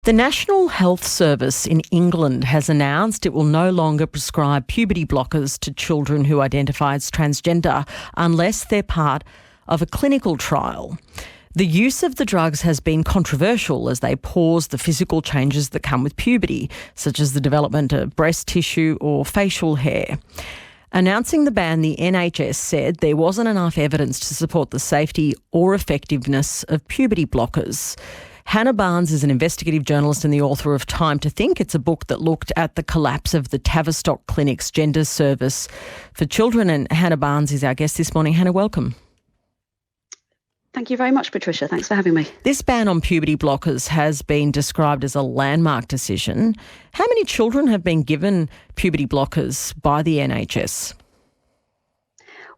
The National Health Service in England has announced it will no longer prescribe puberty blockers to children who identify as transgender unless they're part of a clinical trial. The use of the drugs has been controversial as they pause the physical changes that come with puberty, such as the development of breast tissue or facial hair. Announcing the ban, the NHS said there wasn't enough evidence to support the safety or effectiveness of puberty blockers. Hannah Barnes is an investigative journalist and the author of Time to Think. It's a book that looked at the collapse of the Tavistock Clinic's gender service for children. And Hannah Barnes is our guest this morning. Hannah, welcome. Thank you very much, Patricia. Thanks for having me. This ban on puberty blockers has been described as a landmark decision. How many children have been given puberty blockers by the NHS?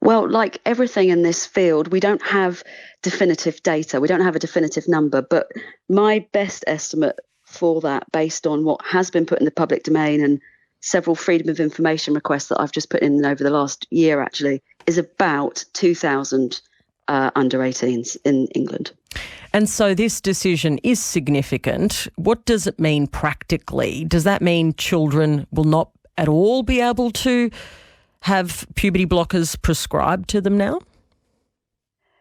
Well, like everything in this field, we don't have definitive data. We don't have a definitive number. But my best estimate for that, based on what has been put in the public domain and several freedom of information requests that I've just put in over the last year, actually, is about 2,000 under 18s in England. And so this decision is significant. What does it mean practically? Does that mean children will not at all be able to have puberty blockers prescribed to them now?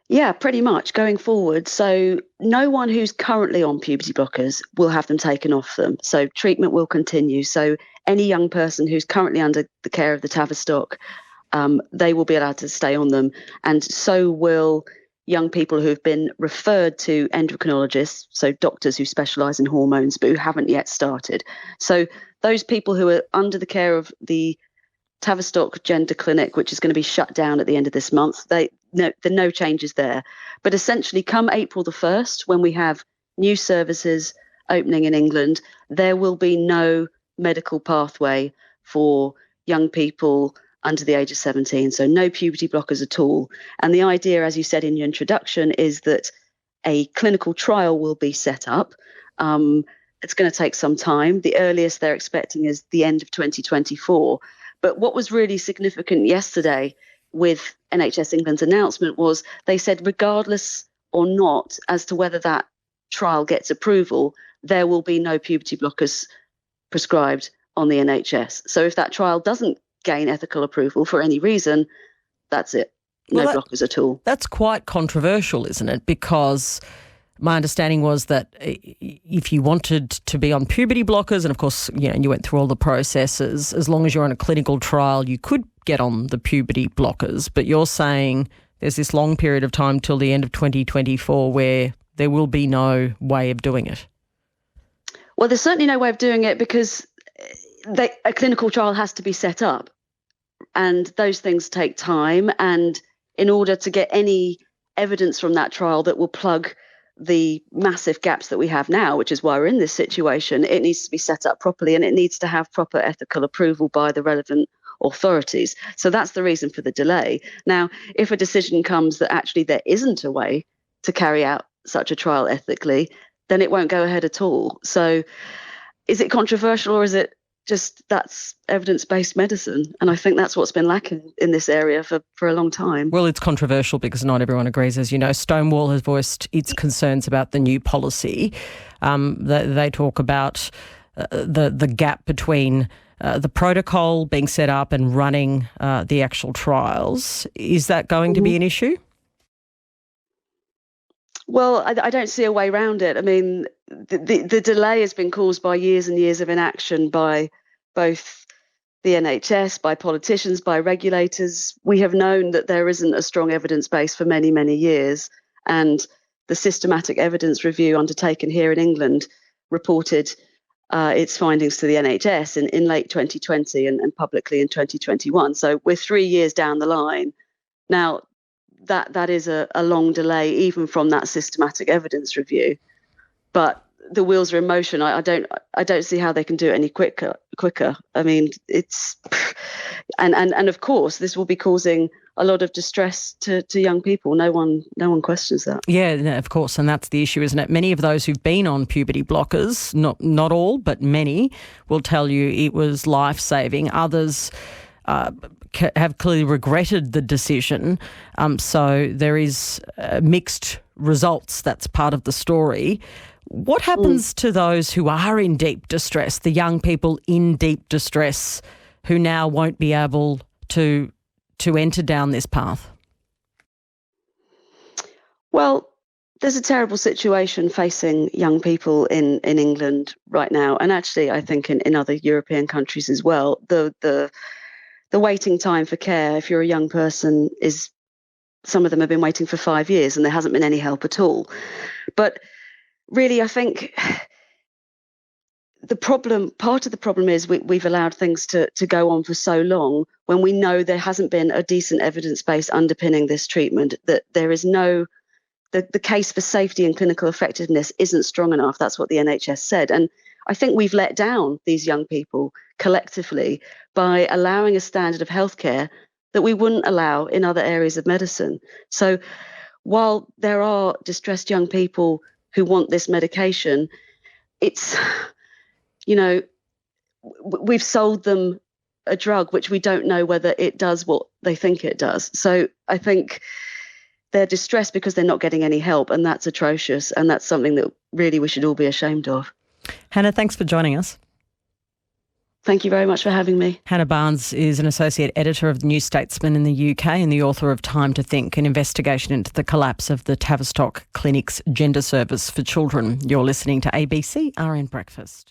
Yeah, pretty much going forward. So no one who's currently on puberty blockers will have them taken off them. So treatment will continue. So any young person who's currently under the care of the Tavistock, they will be allowed to stay on them. And so will young people who have been referred to endocrinologists, so doctors who specialise in hormones but who haven't yet started. So those people who are under the care of the Tavistock Gender Clinic, which is going to be shut down at the end of this month, there are no changes there. But essentially, come April the 1st, when we have new services opening in England, there will be no medical pathway for young people under the age of 17, so no puberty blockers at all. And the idea, as you said in your introduction, is that a clinical trial will be set up. It's going to take some time. The earliest they're expecting is the end of 2024. But what was really significant yesterday with NHS England's announcement was they said regardless or not as to whether that trial gets approval, there will be no puberty blockers prescribed on the NHS. So if that trial doesn't gain ethical approval for any reason, that's it. No blockers at all. That's quite controversial, isn't it? Because my understanding was that if you wanted to be on puberty blockers, and of course, you went through all the processes, as long as you're on a clinical trial, you could get on the puberty blockers. But you're saying there's this long period of time till the end of 2024 where there will be no way of doing it. Well, there's certainly no way of doing it because a clinical trial has to be set up, and those things take time. And in order to get any evidence from that trial that will plug the massive gaps that we have now, which is why we're in this situation, it needs to be set up properly and it needs to have proper ethical approval by the relevant authorities. So that's the reason for the delay. Now, if a decision comes that actually there isn't a way to carry out such a trial ethically, then it won't go ahead at all. So is it controversial, or is it just that's evidence-based medicine? And I think that's what's been lacking in this area for a long time. Well, it's controversial because not everyone agrees. As you know, Stonewall has voiced its concerns about the new policy. They talk about the gap between the protocol being set up and running the actual trials. Is that going to be an issue? Well, I don't see a way around it. I mean, the delay has been caused by years and years of inaction by both the NHS, by politicians, by regulators. We have known that there isn't a strong evidence base for many, many years. And the systematic evidence review undertaken here in England reported its findings to the NHS in late 2020 and publicly in 2021. So we're 3 years down the line. Now, that is a long delay, even from that systematic evidence review. But the wheels are in motion. I don't see how they can do it any quicker. I mean, it's and of course this will be causing a lot of distress to young people. No one questions that. Yeah, no, of course, and that's the issue, isn't it? Many of those who've been on puberty blockers, not all, but many, will tell you it was life-saving. Others have clearly regretted the decision. So there is mixed results. That's part of the story. What happens to those who are in deep distress, the young people in deep distress who now won't be able to enter down this path? Well, there's a terrible situation facing young people in England right now, and actually I think in other European countries as well. The waiting time for care, if you're a young person, is some of them have been waiting for 5 years and there hasn't been any help at all. But really, I think part of the problem is we've allowed things to go on for so long when we know there hasn't been a decent evidence base underpinning this treatment, that there is the case for safety and clinical effectiveness isn't strong enough. That's what the NHS said. And I think we've let down these young people collectively by allowing a standard of healthcare that we wouldn't allow in other areas of medicine. So while there are distressed young people who want this medication, it's, we've sold them a drug which we don't know whether it does what they think it does. So I think they're distressed because they're not getting any help, and that's atrocious, and that's something that really we should all be ashamed of. Hannah, thanks for joining us. Thank you very much for having me. Hannah Barnes is an associate editor of the New Statesman in the UK and the author of Time to Think, an investigation into the collapse of the Tavistock Clinic's gender service for children. You're listening to ABC RN Breakfast.